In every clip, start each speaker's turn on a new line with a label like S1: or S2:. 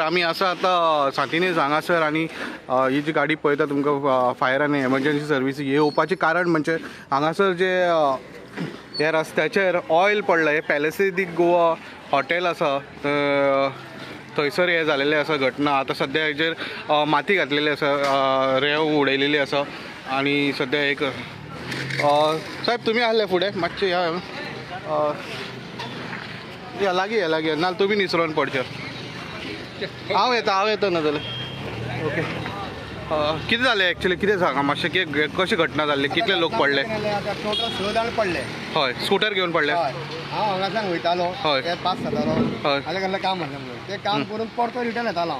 S1: आम्ही असं आता सांतिनेज हांगासर आणि ही जी गाडी पळयता तुमकां फायर आनी एमर्जन्सी सर्वीस येवपाचें कारण म्हणजे हांगासर जे ह्या रस्त्याचेर ऑयल पडला. हे पॅलेसीक गोवा हॉटेल आसा थंयसर हे जालेलें आसा घटना. आतां सद्या हेजेर माती घातलेली आसा, रेंव उडयलेली आसा आणि सद्या एक साहेब तुमी आहले फुडें मातशें या लागीं नाजाल्यार तुमी निसरोन पडचे. हांव येता ना जाल्यार ओके. कितें जालें एक्चुअली कितें सांगा मातशें की कशी घटना जाल्ली, कितले लोक पडले?
S2: टोटल 6 जाण पडले.
S1: हय स्कूटर घेवन पडले.
S2: हांव हांगासान वयतालो, ते पास जातालो जाल्यार कसलें काम आसलें म्हणून ते काम करून परतो रिटर्न येतालो.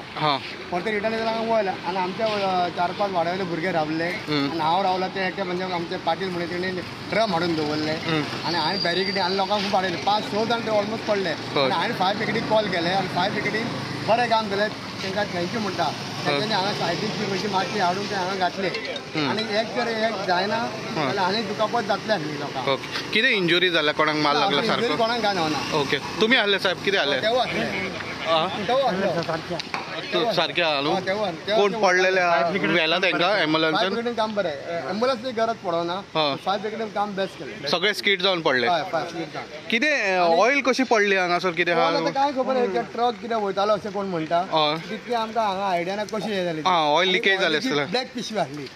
S2: परतो रिटर्न येताना हांव वयला आनी आमच्या 4-5 वाड्यावयले भुरगे रावले आनी हांव रावला. ते एके म्हणजे आमचे पाटील म्हणून तेणी ड्रम हाडून दवरले आनी हांवें बॅरिकेडी आनी लोकांक खूब हाडयले. 5-6 जाण ते ऑलमोस्ट पडले आनी हांवें फायर ब्रिगेडीक कॉल केले आनी फायर ब्रिगेडीन बरें काम केलें. तांकां थँक्यू म्हणटा. तेंच्यांनी हांगा सायडीक बी माती हाडून ते हांगा घातले आनी एक जर एक जायना जाल्यार आनी दुखापत जातले आसली लोकांक.
S1: कितें इंजुरी जाल्या, कोणाक मार लागला सारको?
S2: कोणाक काय ना.
S1: ओके तुम्ही आहले साहेब, कितें आहले? सारखे आहा कोण पडलेले व्हेला तांकां एम्ब्युलन्सान?
S2: काम बरें, एम्ब्युलन्सची गरज पडना. फायर ब्रिगेडीन काम बेस्ट केलें.
S1: सगळे स्कीड जावन पडले. कितें ऑयल कशी पडली हांगासर? कितें
S2: काय खबर ट्रक कितें वयतालो अशें कोण म्हणटा. तितली आमकां हांगा आयडिया ना कशी हे जाली.
S1: ऑयल लिकेज जालें आसतलें.
S2: ब्लॅक पिशवी आसली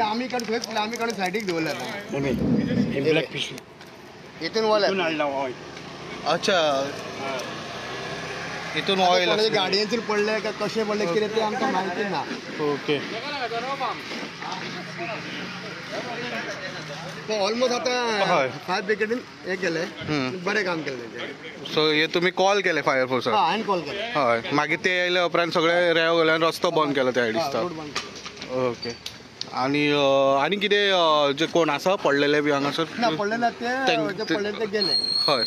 S2: आमी कडे सायडीक दवरल्या ब्लॅक पिशवी हितून वल्या.
S1: अच्छा हितून ऑयल
S2: गाडयेचेर पडले काय कशें पडले कितें ते आमकां म्हायती ना.
S1: ओके
S2: ऑलमोस्ट आतां फायर ब्रिगेडीन हे केलें, बरें काम केलें.
S1: सो हे तुमी कॉल केले फायर फोर्साक?
S2: हांवें कॉल केले.
S1: हय मागीर ते येयले उपरांत सगळे रेंव गेल्यान रस्तो बंद केलो त्या दिसता. ओके आनी कितें जे कोण आसा पडलेले बी हांगासर?
S2: ना पडले ते पडले ते गेले.
S1: हय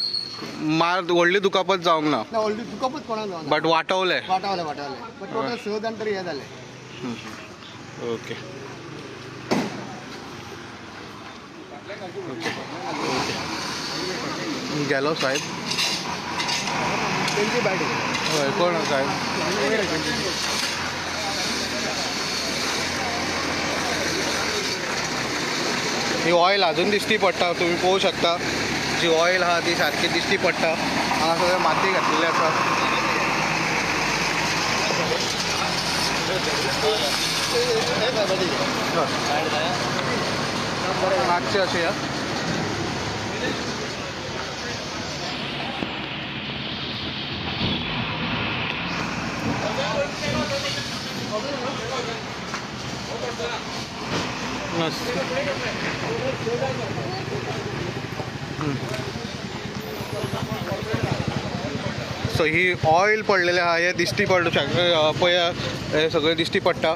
S1: मार व्हडली दुखापत जावंक ना.
S2: व्हडली दुखापत कोणाक जावना
S1: बट वाटवले
S2: टोटल 6 जाण तरी हे जाले.
S1: ओके गेलो साहेब
S2: तेंची बॅटी.
S1: हय कोण साहेब? ही ऑयल अजून दिश्टी पडटा. तुम्ही पळोवंक शकता जी ऑयल आहा ती सारकी दिश्टी पडटा. हांगा सगळे माती घातलेली आसा. मागचे अशें सो ही ऑयल पडलेले आहा हे दिश्टी पडू शकता. पळया हे सगळे दिश्टी पडटा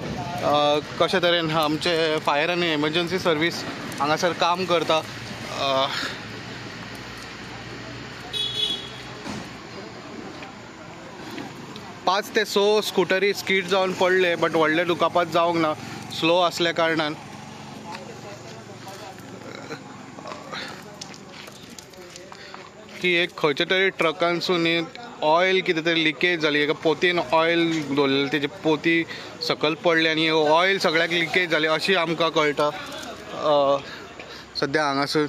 S1: कशे तरेन आमचे फायर आनी एमर्जन्सी सर्वीस हांगासर काम करता. 5 ते 6 स्कूटरी स्कीड जावन पडले बट व्हडले दुखापत जावंक ना स्लो असल्या कारणान. की एक खंयच्या तरी ट्रकांसून ऑयल कितें तरी लिकेज जाली. एका पोतयेन ऑयल दवरलेली तेजी पोती सकयल पडली आनी ऑयल सगळ्याक लिकेज जाली अशी आमकां कळटा सद्या हांगासर.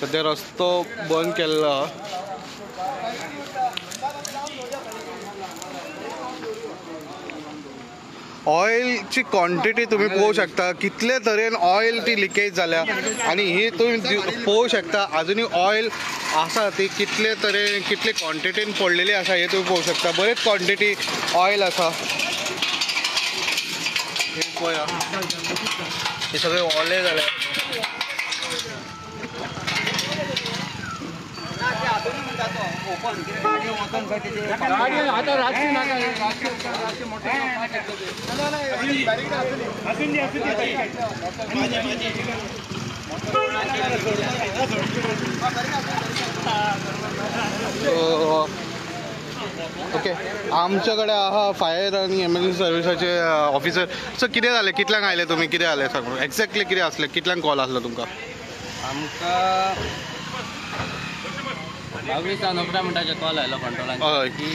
S1: सद्या रस्तो बंद केल्लो आहा. ऑयलची क्वांटिटी तुम्ही पळोवंक शकता कितले तरेन ऑयल ती लिकेज जाल्या आणि ही तुम्ही पळोवंक शकता अजुनूय ऑयल आसा ती कितले तरेन कितले क्वांटिटीन पडलेली आसा हे तुम्ही पळोवंक शकता. बरेच क्वांटिटी ऑयल आसा. हे सगळे ओले जाले. ओके आमच्याकडे आहा फायर आणि एमर्जन्सी सर्विसाचे ऑफिसर सर कितें जालें कितल्यांक आयले तुमी कितें जालें सांग एक्झॅक्टली कितें आसलें कितल्यांक कॉल आसलो तुमकां
S3: आमकां 22 मिनटाचे कॉल आयलो कंट्रोलान की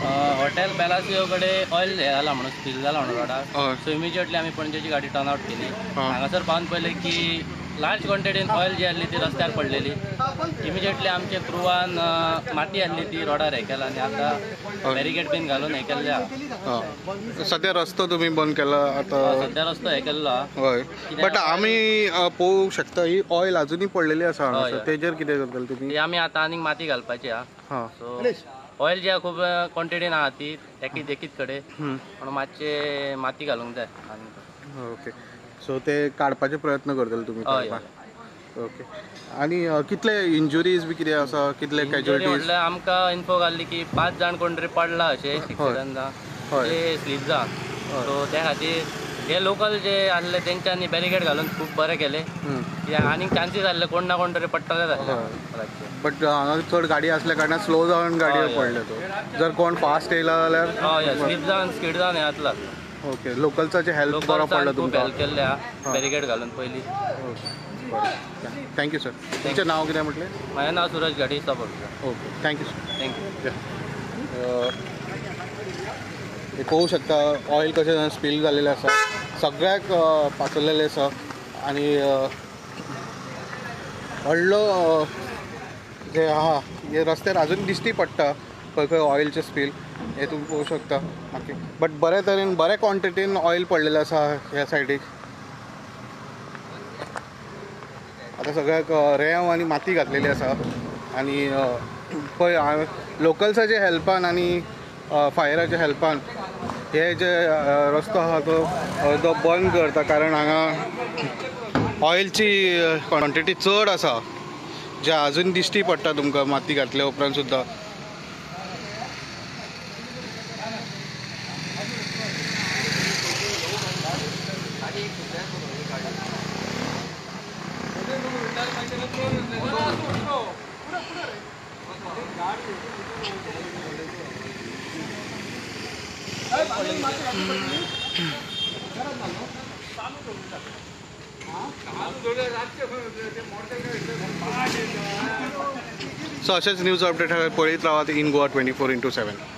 S3: हॉटेल पॅलासियो कडेन ऑयल हे जाला म्हणून स्पील जाला म्हणून रोडार सो इमिजिएटली आमी पणजेची गाडी टर्न आउट केली हांगासर पावन पयले की लार्ज क्वॉन्टिटीन ऑयल जी आसली ती रस्त्यार पडलेली इमिजिएटली आमचे क्रुवान माती आसली ती रोडार हे केला आनी आतां बॅरिकेड बीन घालून हे केल्ले आहा
S1: सद्या रस्तो तुमी बंद केला आतां
S3: सद्या रस्तो हे केल्लो आहा
S1: हय बट आमी पळोवंक शकता ही ऑयल अजुनूय पडलेली आसा हांगासर तेजेर कितें करतले तुमी
S3: आमी आतां आनीक माती घालपाची आहा सो ऑयल जी खूब क्वॉन्टिटीन आहा ती एकीत कडेन म्हणून मातशे माती घालूंक जाय
S1: ओके सो ते काडपाचे प्रयत्न करतले तुमी ओके आनी कितले इंजुरीज बी कितें आसा कितले कॅज्युअलिटीज
S3: म्हटल्यार आमकां इन्फो घाल्ली की 5 जाण कोण तरी पडला अशें एक्सिडंटा ते स्लीप जा सो त्या खातीर हे लोकल जे आसले तेंच्यांनी बॅरिकेड घालून खूब बरें केले आनीक चान्सीस आसले कोण ना कोण तरी पडटले जाल्यार
S1: बट हांगा चड गाडी असल्या कारणान स्लो जावन गाडयो पडले तो जर कोण फास्ट येयला जाल्यार
S3: हय स्लीप जावन स्कीड जावन हे जातला
S1: ओके लोकल्साचे हेल्प बरो पडलो तुमकां
S3: हेल्प केल्ले आहा बॅरिकेड घालून पयलीं
S1: थँक्यू सर तुमचें नांव कितें म्हटलें
S3: म्हाजें नांव सुरज गाडी सब
S1: ओके थँक्यू सर
S3: थँक्यू
S1: पळोवंक शकता ऑयल कशें स्पील जाल्लेलें आसा सगळ्याक पातळलेलें आसा आनी व्हडलो जे आहा हे रस्त्यार अजून दिश्टी पडटा खंय खंय ऑयलचें स्पील हे तुमी पळोवंक शकता ओके बट बरे तरेन बऱ्या क्वॉन्टिटीन ऑयल पडलेलें आसा ह्या सायडीक आतां सगळ्याक रेंव आनी माती घातलेली आसा आनी पळय लोकल्साच्या हेल्पान आनी फायराच्या हेल्पान हे जे रस्तो आहा तो बंद करता कारण हांगा ऑयलची क्वॉन्टिटी चड आसा जे अजून दिश्टी पडटा तुमकां माती घातल्या उपरांत सुद्दां सो असेच न्यूज अपडेट पळयत रावात इन गोवा 24/7